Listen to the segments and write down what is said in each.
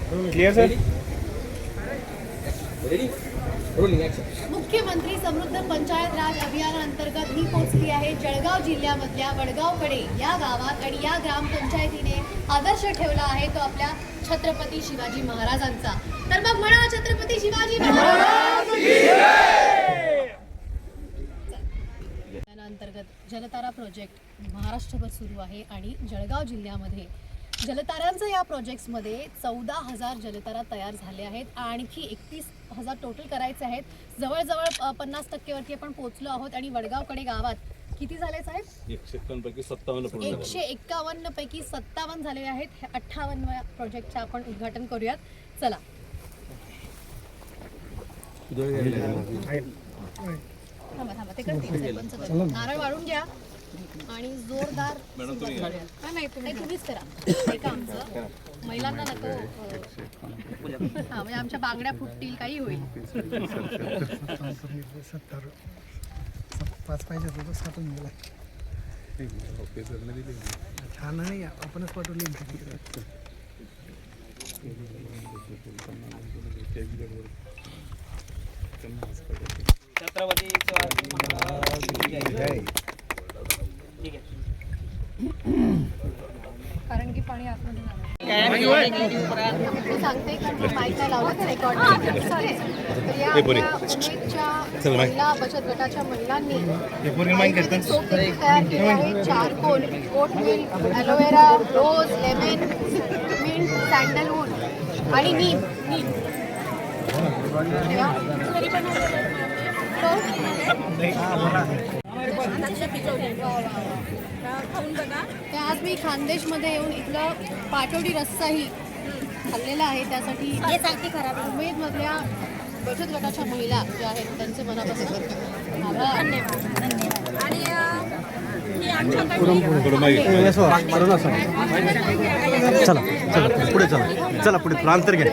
Clear sir. मुख्यमंत्री समृद्ध पंचायत राज अभियानाअंतर्गत मी पोहोचली आहे जळगाव जिल्ह्यामधल्या वडगावकडे या गावात आणि या ग्रामपंचायतीने आदर्श ठेवला आहे तो आपल्या छत्रपती शिवाजी महाराजांचा. तर मग म्हणा छत्रपती शिवाजी महाराज की जय. अंतर्गत जलतारा प्रोजेक्ट महाराष्ट्रभर सुरू आहे आणि जळगाव जिल्ह्यामध्ये जलतारांच्या या प्रोजेक्ट्समध्ये 14,000 जलतारा तयार झाले आहेत. आणखी 31,000 टोटल करायचे आहेत. जवळजवळ 50% आपण पोहोचलो आहोत आणि वडगावकडे गावात किती झाले साहेब? 151 पैकी 57 151 पैकी 57 झालेले आहेत. 58व्या प्रोजेक्टचं आपण उद्घाटन करूयात. चला थांबा थांबा ते करतील. नारळ वाढून घ्या आणि जोरदार नाही तुम्हीच करा. एक आमचं महिलांना नको हा म्हणजे आमच्या बांगड्या फुटतील काही होईल. 5 पाहिजे होतं 7 गेला. छान नाही आपणच पाठवली. छत्रपती शिवाजी महाराज की जय. ठीक आहे. कारण की पाणी आतमध्ये सांगते कारण माईक नाही लावलं रेकॉर्ड तर या उमेदच्या महिला बचत गटाच्या महिलांनी सोप तयार केले आहे. चारकोल, ओट मिल्क, ॲलोवेरा, रोज, लेमन, मिंट, सँडलवूड आणि नीम. आज मी खानदेशमध्ये येऊन इथलं पाटोडी रस्साही खाल्लेला आहे. त्यासाठी उमेदमधल्या बचत गटाच्या महिला ज्या आहेत त्यांचे मनापासून चला चला पुढे चला चला पुढे अंतर घ्या.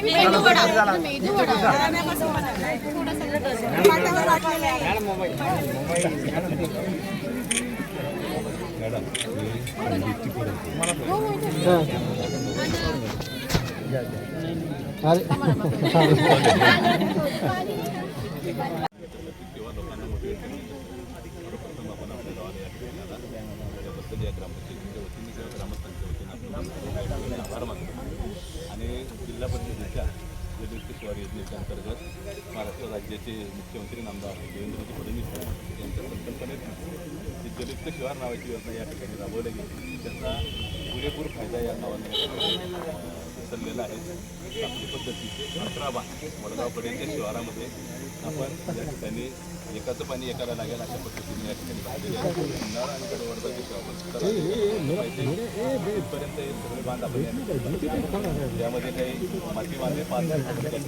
मेदू वडा आणि जिल्हा परिषदेच्या जलयुक्त शिवार योजनेच्या अंतर्गत महाराष्ट्र राज्याचे मुख्यमंत्री नामदार देवेंद्रजी फडणवीस यांच्या संकल्पनेत जलयुक्त शिवार नावाची योजना या ठिकाणी राबवली गेली. त्याचा पुरेपूर फायदा या गावांना उचललेला आहे. आपली पद्धतीचे 18 बांध वडगावकडेच्या शिवारामध्ये आपण या ठिकाणी एकाचं पाणी एकाला लागेल अशा पद्धतीने या ठिकाणी बांधलेले आहे. नळ आणि कडवडबाची इथपर्यंत सगळे बांध आपण यामध्ये काही माती बांधले 5